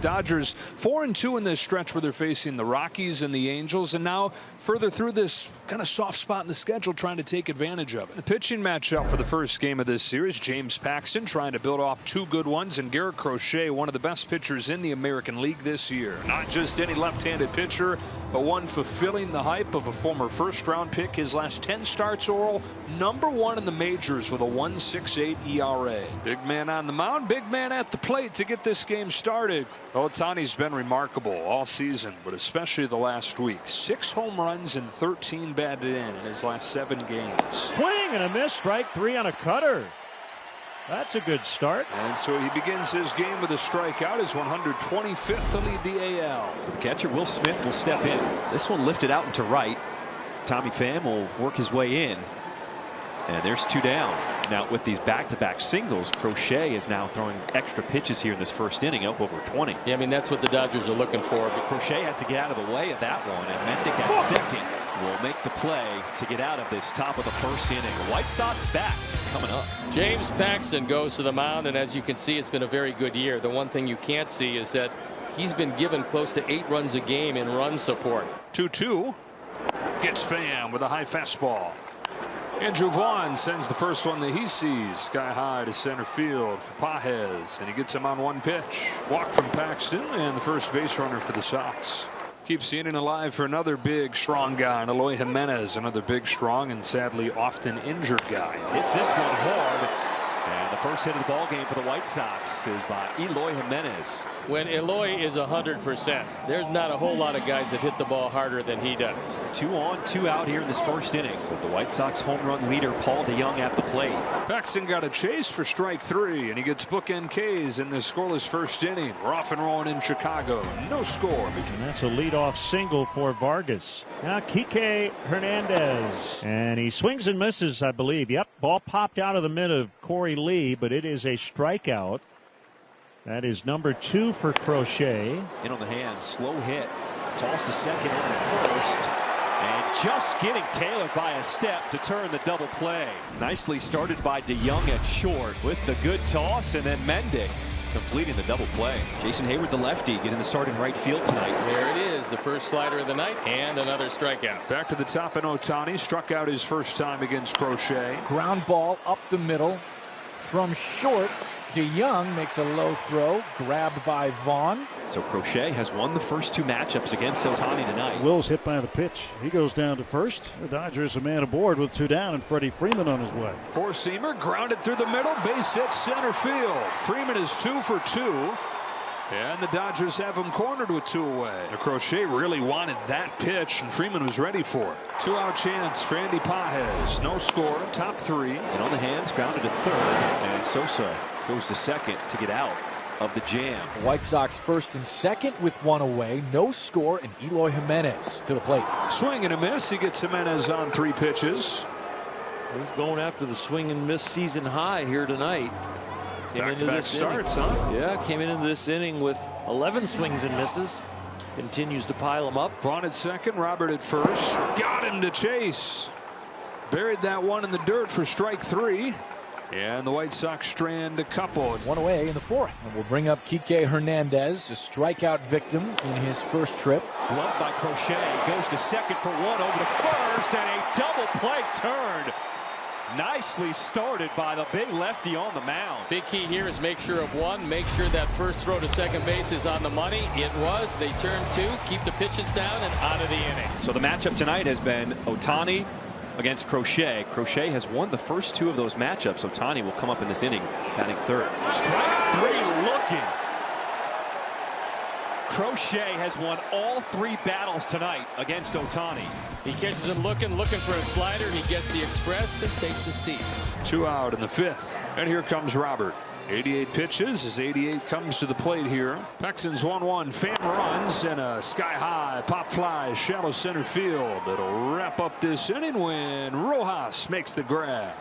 Dodgers 4-2 in this stretch where they're facing the Rockies and the Angels, and now further through this kind of soft spot in the schedule trying to take advantage of it. The pitching matchup for the first game of this series, James Paxton trying to build off two good ones, and Garrett Crochet, one of the best pitchers in the American League this year. Not just any left-handed pitcher, but one fulfilling the hype of a former first-round pick. His last 10 starts, Oral, #1 in the majors with a 1.68 ERA. Big man on the mound, big man at the plate to get this game started. Ohtani's been remarkable all season, but especially the last week. 6 home runs and 13 batted in his last 7 games. Swing and a miss, strike 3 on a cutter. That's a good start. And so he begins his game with a strikeout, his 125th to lead the AL. So the catcher, Will Smith, will step in. This one lifted out and to right. Tommy Pham will work his way in. And there's 2 down. Now with these back-to-back singles, Crochet is now throwing extra pitches here in this first inning, up over 20. Yeah, I mean, that's what the Dodgers are looking for. But Crochet has to get out of the way of that one, and Mendick at second will make the play to get out of this top of the first inning. The White Sox bats coming up. James Paxton goes to the mound, and as you can see, it's been a very good year. The one thing you can't see is that he's been given close to 8 runs a game in run support. 2-2. Gets Pham with a high fastball. Andrew Vaughn sends the first one that he sees sky high to center field for Pages, and he gets him on 1 pitch. Walk from Paxton, and the first base runner for the Sox. Keeps the inning alive for another big, strong guy, Eloy Jimenez, another big, strong, and sadly often injured guy. Hits this one hard. And the first hit of the ball game for the White Sox is by Eloy Jimenez. When Eloy is 100%, there's not a whole lot of guys that hit the ball harder than he does. 2 on, 2 out here in this first inning. With the White Sox home run leader Paul DeJong at the plate. Paxton got a chase for strike 3, and he gets bookend Ks in the scoreless first inning. We're off and rolling in Chicago. No score. And that's a leadoff single for Vargas. Now Kike Hernandez, and he swings and misses, I believe. Yep, ball popped out of the mid of Corey Lee, but it is a strikeout. That is number 2 for Crochet. In on the hand, slow hit. Toss to second and first. And just getting tailored by a step to turn the double play. Nicely started by DeJong at short with the good toss, and then Mendick completing the double play. Jason Hayward, the lefty, getting the start in right field tonight. There it is, the first slider of the night, and another strikeout. Back to the top, and Ohtani struck out his first time against Crochet. Ground ball up the middle from short. DeJong makes a low throw, grabbed by Vaughn. So Crochet has won the first 2 matchups against Ohtani tonight. Will's hit by the pitch. He goes down to first. The Dodgers a man aboard with 2 down, and Freddie Freeman on his way. Four-seamer grounded through the middle, base hit center field. Freeman is 2 for 2. And the Dodgers have him cornered with 2 away. Crochet really wanted that pitch, and Freeman was ready for it. 2-out chance for Andy Pages. No score, top 3. And on the hands, grounded to third, and Sosa goes to second to get out of the jam. White Sox first and second with 1 away. No score, and Eloy Jimenez to the plate. Swing and a miss. He gets Jimenez on 3 pitches. He's going after the swing and miss season high here tonight. Back-to-back starts, huh? Yeah, came into this inning with 11 swings and misses. Continues to pile them up. Vaughn at second, Robert at first. Got him to chase. Buried that one in the dirt for strike 3. And the White Sox strand a couple. It's 1 away in the 4th. And we'll bring up Kike Hernandez, a strikeout victim in his first trip. Gloved by Crochet, goes to second for 1, over to first, and a double play turn. Nicely started by the big lefty on the mound. Big key here is make sure of 1, make sure that first throw to second base is on the money. It was. They turned 2, keep the pitches down, and out of the inning. So the matchup tonight has been Ohtani against Crochet. Crochet has won the first 2 of those matchups. Ohtani will come up in this inning, batting third. Strike 3 looking. Crochet has won all 3 battles tonight against Ohtani. He catches him looking for a slider. He gets the express and takes a seat. 2 out in the 5th. And here comes Robert. 88 pitches as 88 comes to the plate here. Paxton's 1-1. Pham runs, and a sky-high pop fly shallow center field. It'll wrap up this inning when Rojas makes the grab.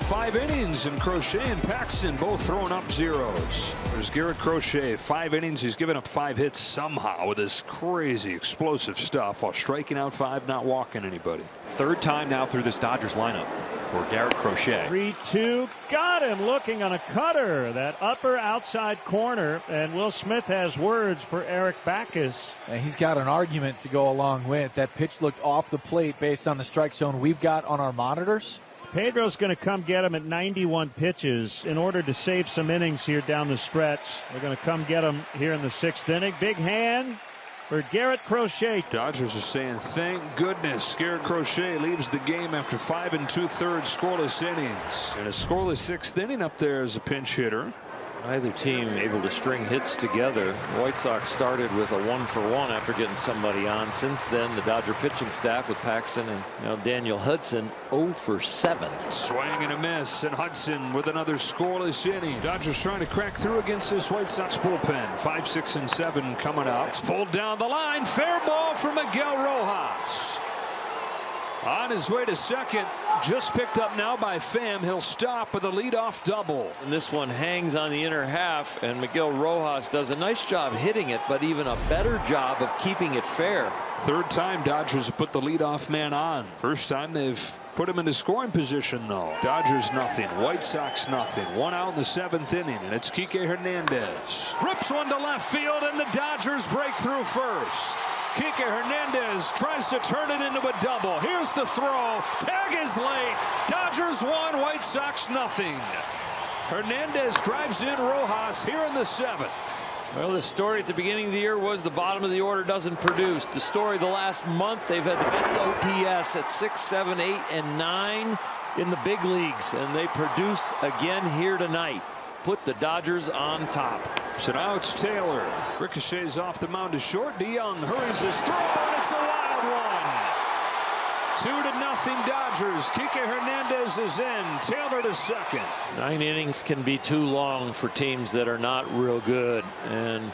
5 innings, and Crochet and Paxton both throwing up zeros. There's Garrett Crochet, 5 innings. He's given up 5 hits somehow with this crazy explosive stuff while striking out 5, not walking anybody. 3rd time now through this Dodgers lineup. for Garrett Crochet. 3-2. Got him looking on a cutter. That upper outside corner. And Will Smith has words for Eric Backus. And he's got an argument to go along with. That pitch looked off the plate based on the strike zone we've got on our monitors. Pedro's going to come get him at 91 pitches in order to save some innings here down the stretch. They're going to come get him here in the 6th inning. Big hand for Garrett Crochet. Dodgers are saying, thank goodness Garrett Crochet leaves the game after 5 2/3 scoreless innings. And a scoreless 6th inning up there as a pinch hitter. Neither team able to string hits together. White Sox started with a 1-for-1 after getting somebody on. Since then, the Dodger pitching staff with Paxton and now Daniel Hudson 0-for-7. Swing and a miss, and Hudson with another scoreless inning. Dodgers trying to crack through against this White Sox bullpen. 5, 6, and 7 coming up. It's pulled down the line. Fair ball for Miguel Rojas. On his way to second, just picked up now by Pham. He'll stop with a leadoff double. And this one hangs on the inner half, and Miguel Rojas does a nice job hitting it, but even a better job of keeping it fair. Third time Dodgers have put the leadoff man on. First time they've put him into scoring position, though. Dodgers nothing, White Sox nothing. 1 out in the 7th inning, and it's Kike Hernandez. Rips one to left field, and the Dodgers break through first. Kike Hernandez tries to turn it into a double. Here's the throw. Tag is late. Dodgers 1, White Sox nothing. Hernandez drives in Rojas here in the 7th. Well, the story at the beginning of the year was the bottom of the order doesn't produce. The story the last month, they've had the best OPS at 6, 7, 8, and 9 in the big leagues, and they produce again here tonight. Put the Dodgers on top. So now it's Taylor. Ricochets off the mound to short. DeYoung hurries his throw, and it's a wild one. 2-0 Dodgers. Kike Hernandez is in. Taylor to second. 9 innings can be too long for teams that are not real good. And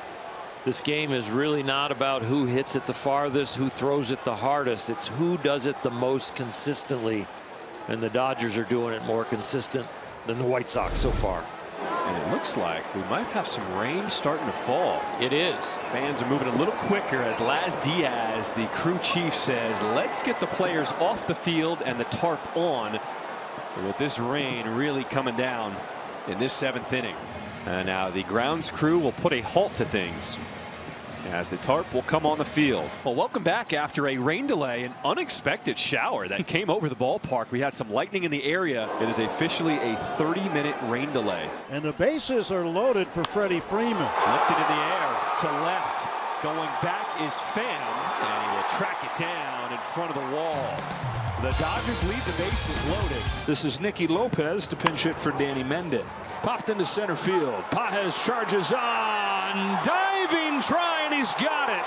this game is really not about who hits it the farthest, who throws it the hardest. It's who does it the most consistently. And the Dodgers are doing it more consistent than the White Sox so far. And it looks like we might have some rain starting to fall. It is. Fans are moving a little quicker as Laz Diaz, the crew chief, says, let's get the players off the field and the tarp on. With this rain really coming down in this 7th inning. And now the grounds crew will put a halt to things as the tarp will come on the field. Well, welcome back after a rain delay, an unexpected shower that came over the ballpark. We had some lightning in the area. It is officially a 30-minute rain delay. And the bases are loaded for Freddie Freeman. Lifted in the air to left. Going back is Pham, and he will track it down in front of the wall. The Dodgers lead the bases loaded. This is Nicky Lopez to pinch hit for Danny Mendick. Popped into center field. Pages charges on. Diving try, and he's got it.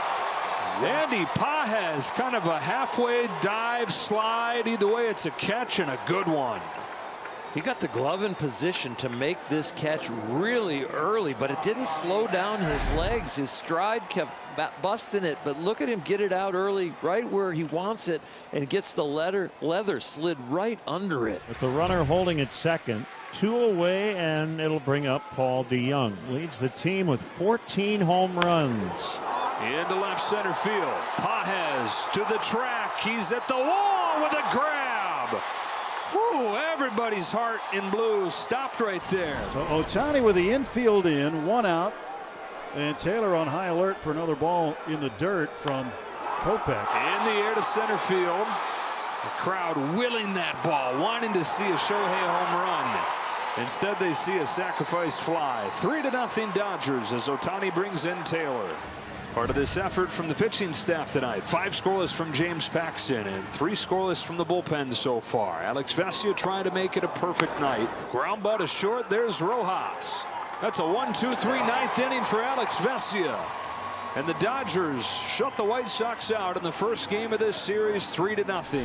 Andy Pages, kind of a halfway dive slide. Either way, it's a catch and a good one. He got the glove in position to make this catch really early, but it didn't slow down his legs. His stride kept busting it, but look at him get it out early, right where he wants it, and gets the leather slid right under it. With the runner holding at second, 2 away, and it'll bring up Paul DeYoung. Leads the team with 14 home runs. Into left center field. Pages to the track. He's at the wall with a grab. Whew, everybody's heart in blue stopped right there. So Ohtani with the infield in, 1 out. And Taylor on high alert for another ball in the dirt from Kopech. In the air to center field. The crowd willing that ball, wanting to see a Shohei home run. Instead, they see a sacrifice fly. 3-0 Dodgers as Ohtani brings in Taylor. Part of this effort from the pitching staff tonight. 5 scoreless from James Paxton and 3 scoreless from the bullpen so far. Alex Vesia trying to make it a perfect night. Ground ball to short. There's Rojas. That's a 1-2-3 9th inning for Alex Vesia. And the Dodgers shut the White Sox out in the first game of this series 3-0.